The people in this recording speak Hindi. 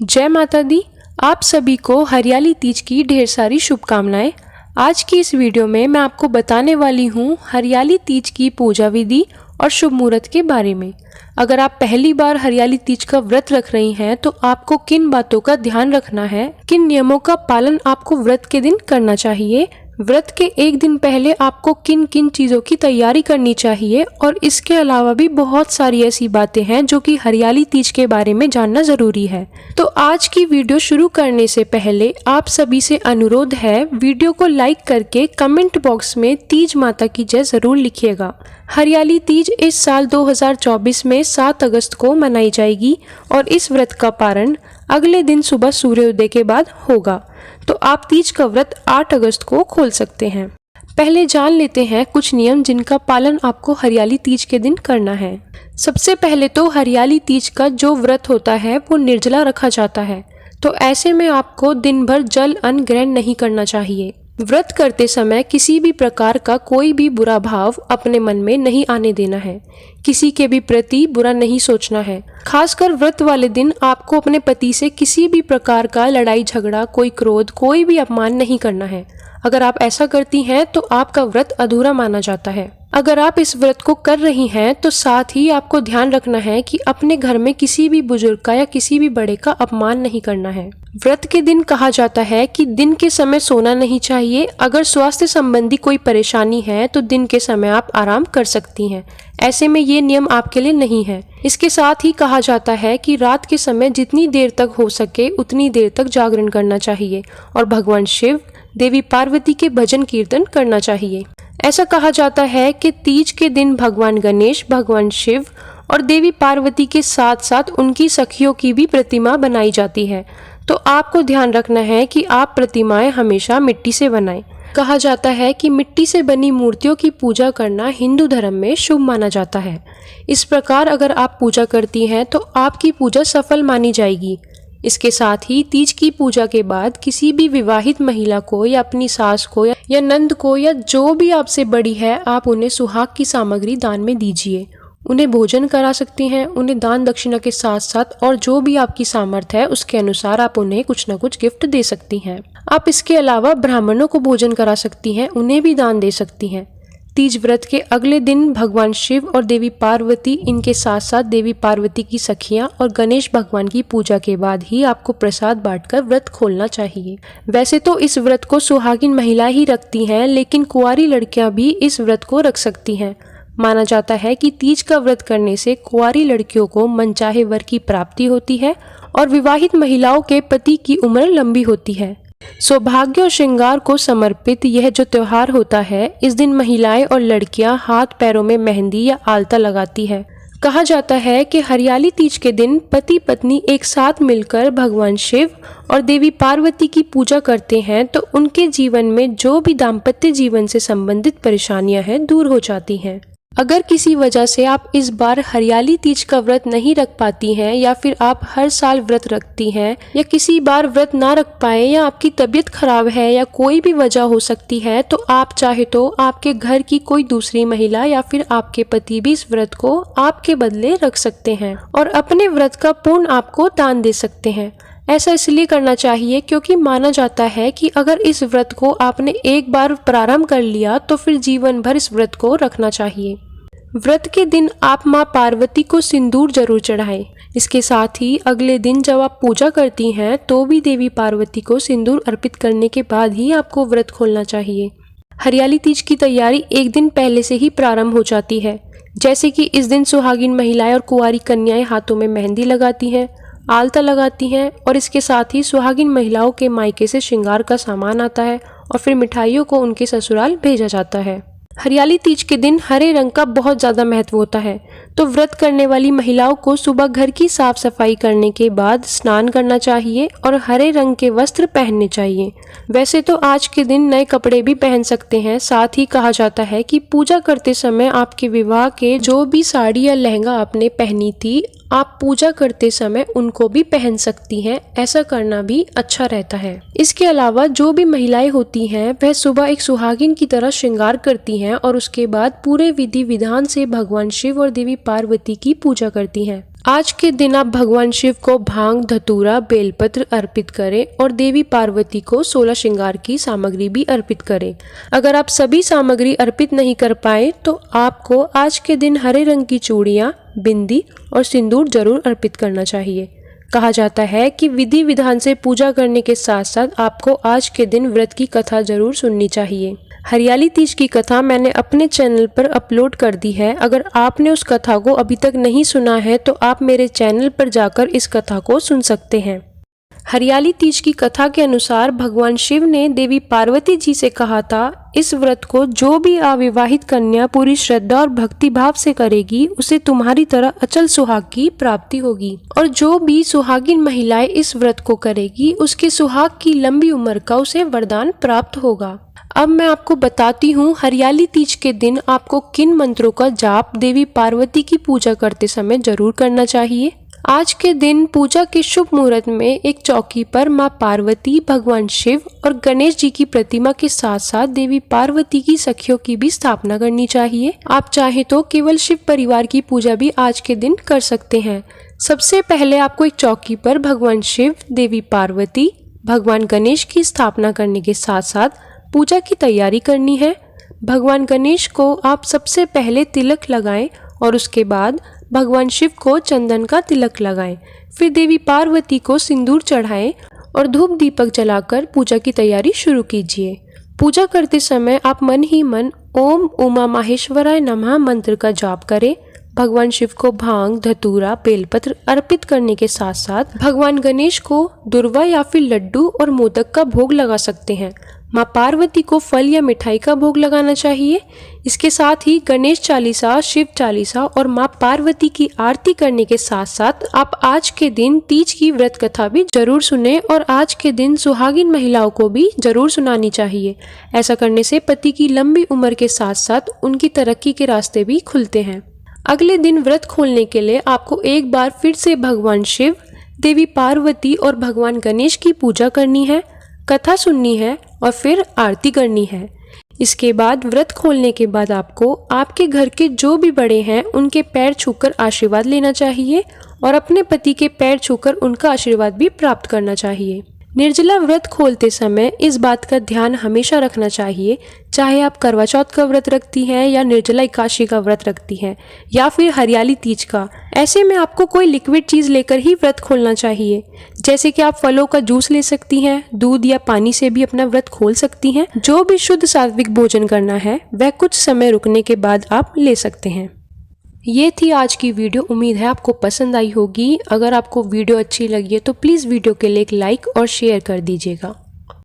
जय माता दी। आप सभी को हरियाली तीज की ढेर सारी शुभकामनाएं। आज की इस वीडियो में मैं आपको बताने वाली हूँ हरियाली तीज की पूजा विधि और शुभ मुहूर्त के बारे में। अगर आप पहली बार हरियाली तीज का व्रत रख रही हैं तो आपको किन बातों का ध्यान रखना है, किन नियमों का पालन आपको व्रत के दिन करना चाहिए, व्रत के एक दिन पहले आपको किन किन चीज़ों की तैयारी करनी चाहिए, और इसके अलावा भी बहुत सारी ऐसी बातें हैं जो कि हरियाली तीज के बारे में जानना ज़रूरी है। तो आज की वीडियो शुरू करने से पहले आप सभी से अनुरोध है, वीडियो को लाइक करके कमेंट बॉक्स में तीज माता की जय ज़रूर लिखिएगा। हरियाली तीज इस साल 2024 में 7 अगस्त को मनाई जाएगी और इस व्रत का पारण अगले दिन सुबह सूर्योदय के बाद होगा। तो आप तीज का व्रत 8 अगस्त को खोल सकते हैं। पहले जान लेते हैं कुछ नियम जिनका पालन आपको हरियाली तीज के दिन करना है। सबसे पहले तो हरियाली तीज का जो व्रत होता है वो निर्जला रखा जाता है, तो ऐसे में आपको दिन भर जल अन्न ग्रहण नहीं करना चाहिए। व्रत करते समय किसी भी प्रकार का कोई भी बुरा भाव अपने मन में नहीं आने देना है, किसी के भी प्रति बुरा नहीं सोचना है। खासकर व्रत वाले दिन आपको अपने पति से किसी भी प्रकार का लड़ाई झगड़ा, कोई क्रोध, कोई भी अपमान नहीं करना है। अगर आप ऐसा करती हैं तो आपका व्रत अधूरा माना जाता है। अगर आप इस व्रत को कर रही हैं तो साथ ही आपको ध्यान रखना है कि अपने घर में किसी भी बुजुर्ग का या किसी भी बड़े का अपमान नहीं करना है। व्रत के दिन कहा जाता है कि दिन के समय सोना नहीं चाहिए। अगर स्वास्थ्य संबंधी कोई परेशानी है तो दिन के समय आप आराम कर सकती हैं, ऐसे में ये नियम आपके लिए नहीं है। इसके साथ ही कहा जाता है कि रात के समय जितनी देर तक हो सके उतनी देर तक जागरण करना चाहिए और भगवान शिव, देवी पार्वती के भजन कीर्तन करना चाहिए। ऐसा कहा जाता है कि तीज के दिन भगवान गणेश, भगवान शिव और देवी पार्वती के साथ साथ उनकी सखियों की भी प्रतिमा बनाई जाती है, तो आपको ध्यान रखना है कि आप प्रतिमाएं हमेशा मिट्टी से बनाएं। कहा जाता है कि मिट्टी से बनी मूर्तियों की पूजा करना हिंदू धर्म में शुभ माना जाता है। इस प्रकार अगर आप पूजा करती हैं तो आपकी पूजा सफल मानी जाएगी। इसके साथ ही तीज की पूजा के बाद किसी भी विवाहित महिला को या अपनी सास को या नंद को या जो भी आपसे बड़ी है, आप उन्हें सुहाग की सामग्री दान में दीजिए। उन्हें भोजन करा सकती हैं, उन्हें दान दक्षिणा के साथ साथ और जो भी आपकी सामर्थ्य है उसके अनुसार आप उन्हें कुछ न कुछ गिफ्ट दे सकती हैं। आप इसके अलावा ब्राह्मणों को भोजन करा सकती हैं, उन्हें भी दान दे सकती हैं। तीज व्रत के अगले दिन भगवान शिव और देवी पार्वती, इनके साथ साथ देवी पार्वती की सखियां और गणेश भगवान की पूजा के बाद ही आपको प्रसाद बांटकर व्रत खोलना चाहिए। वैसे तो इस व्रत को सुहागिन महिला ही रखती हैं, लेकिन कुंवारी लड़कियां भी इस व्रत को रख सकती हैं। माना जाता है कि तीज का व्रत करने से कुंवारी लड़कियों को मनचाहे वर की प्राप्ति होती है और विवाहित महिलाओं के पति की उम्र लंबी होती है। सौभाग्य और श्रृंगार को समर्पित यह जो त्योहार होता है, इस दिन महिलाएं और लड़कियां हाथ पैरों में मेहंदी या आलता लगाती है। कहा जाता है कि हरियाली तीज के दिन पति पत्नी एक साथ मिलकर भगवान शिव और देवी पार्वती की पूजा करते हैं तो उनके जीवन में जो भी दाम्पत्य जीवन से संबंधित परेशानियां हैं दूर हो जाती हैं। अगर किसी वजह से आप इस बार हरियाली तीज का व्रत नहीं रख पाती हैं, या फिर आप हर साल व्रत रखती हैं या किसी बार व्रत ना रख पाए, या आपकी तबीयत खराब है या कोई भी वजह हो सकती है, तो आप चाहे तो आपके घर की कोई दूसरी महिला या फिर आपके पति भी इस व्रत को आपके बदले रख सकते हैं और अपने व्रत का पूर्ण आपको दान दे सकते हैं। ऐसा इसलिए करना चाहिए क्योंकि माना जाता है कि अगर इस व्रत को आपने एक बार प्रारंभ कर लिया तो फिर जीवन भर इस व्रत को रखना चाहिए। व्रत के दिन आप माँ पार्वती को सिंदूर जरूर चढ़ाएं। इसके साथ ही अगले दिन जब आप पूजा करती हैं तो भी देवी पार्वती को सिंदूर अर्पित करने के बाद ही आपको व्रत खोलना चाहिए। हरियाली तीज की तैयारी एक दिन पहले से ही प्रारंभ हो जाती है, जैसे कि इस दिन सुहागिन महिलाएं और कुंवारी कन्याएं हाथों में मेहंदी लगाती हैं, आलता लगाती हैं और इसके साथ ही सुहागिन महिलाओं के मायके से श्रृंगार का सामान आता है और फिर मिठाइयों को उनके ससुराल भेजा जाता है। हरियाली तीज के दिन हरे रंग का बहुत ज़्यादा महत्व होता है, तो व्रत करने वाली महिलाओं को सुबह घर की साफ सफाई करने के बाद स्नान करना चाहिए और हरे रंग के वस्त्र पहनने चाहिए। वैसे तो आज के दिन नए कपड़े भी पहन सकते हैं। साथ ही कहा जाता है कि पूजा करते समय आपके विवाह के जो भी साड़ी या लहंगा आपने पहनी थी, आप पूजा करते समय उनको भी पहन सकती हैं। ऐसा करना भी अच्छा रहता है। इसके अलावा जो भी महिलाएं होती हैं वह सुबह एक सुहागिन की तरह श्रृंगार करती हैं और उसके बाद पूरे विधि विधान से भगवान शिव और देवी पार्वती की पूजा करती हैं। आज के दिन आप भगवान शिव को भांग, धतूरा, बेलपत्र अर्पित करें और देवी पार्वती को 16 श्रृंगार की सामग्री भी अर्पित करें। अगर आप सभी सामग्री अर्पित नहीं कर पाए तो आपको आज के दिन हरे रंग की चूड़ियाँ, बिंदी और सिंदूर जरूर अर्पित करना चाहिए। कहा जाता है कि विधि विधान से पूजा करने के साथ साथ आपको आज के दिन व्रत की कथा जरूर सुननी चाहिए। हरियाली तीज की कथा मैंने अपने चैनल पर अपलोड कर दी है। अगर आपने उस कथा को अभी तक नहीं सुना है तो आप मेरे चैनल पर जाकर इस कथा को सुन सकते हैं। हरियाली तीज की कथा के अनुसार भगवान शिव ने देवी पार्वती जी से कहा था, इस व्रत को जो भी अविवाहित कन्या पूरी श्रद्धा और भक्ति भाव से करेगी उसे तुम्हारी तरह अचल सुहाग की प्राप्ति होगी, और जो भी सुहागिन महिलाएं इस व्रत को करेगी उसके सुहाग की लंबी उम्र का उसे वरदान प्राप्त होगा। अब मैं आपको बताती हूँ हरियाली तीज के दिन आपको किन मंत्रों का जाप देवी पार्वती की पूजा करते समय जरूर करना चाहिए। आज के दिन पूजा के शुभ मुहूर्त में एक चौकी पर माँ पार्वती, भगवान शिव और गणेश जी की प्रतिमा के साथ साथ देवी पार्वती की सखियों की भी स्थापना करनी चाहिए। आप चाहे तो केवल शिव परिवार की पूजा भी आज के दिन कर सकते हैं। सबसे पहले आपको एक चौकी पर भगवान शिव, देवी पार्वती, भगवान गणेश की स्थापना करने के साथ साथ पूजा की तैयारी करनी है। भगवान गणेश को आप सबसे पहले तिलक लगाएं और उसके बाद भगवान शिव को चंदन का तिलक लगाएं। फिर देवी पार्वती को सिंदूर चढ़ाएं और धूप दीपक जलाकर पूजा की तैयारी शुरू कीजिए। पूजा करते समय आप मन ही मन ओम उमा माहेश्वराय नमः मंत्र का जाप करें। भगवान शिव को भांग, धतूरा, बेलपत्र अर्पित करने के साथ साथ भगवान गणेश को दुर्वा या फिर लड्डू और मोदक का भोग लगा सकते हैं। माँ पार्वती को फल या मिठाई का भोग लगाना चाहिए। इसके साथ ही गणेश चालीसा, शिव चालीसा और माँ पार्वती की आरती करने के साथ साथ आप आज के दिन तीज की व्रत कथा भी जरूर सुने और आज के दिन सुहागिन महिलाओं को भी जरूर सुनानी चाहिए। ऐसा करने से पति की लंबी उम्र के साथ साथ उनकी तरक्की के रास्ते भी खुलते हैं। अगले दिन व्रत खोलने के लिए आपको एक बार फिर से भगवान शिव, देवी पार्वती और भगवान गणेश की पूजा करनी है, कथा सुननी है और फिर आरती करनी है। इसके बाद व्रत खोलने के बाद आपको आपके घर के जो भी बड़े हैं उनके पैर छूकर आशीर्वाद लेना चाहिए और अपने पति के पैर छूकर उनका आशीर्वाद भी प्राप्त करना चाहिए। निर्जला व्रत खोलते समय इस बात का ध्यान हमेशा रखना चाहिए, चाहे आप करवा चौथ का व्रत रखती हैं या निर्जला एकादशी का व्रत रखती हैं या फिर हरियाली तीज का। ऐसे में आपको कोई लिक्विड चीज़ लेकर ही व्रत खोलना चाहिए, जैसे कि आप फलों का जूस ले सकती हैं, दूध या पानी से भी अपना व्रत खोल सकती हैं। जो भी शुद्ध सात्विक भोजन करना है वह कुछ समय रुकने के बाद आप ले सकते हैं। ये थी आज की वीडियो। उम्मीद है आपको पसंद आई होगी। अगर आपको वीडियो अच्छी लगी है तो प्लीज़ वीडियो के लिए एक लाइक और शेयर कर दीजिएगा।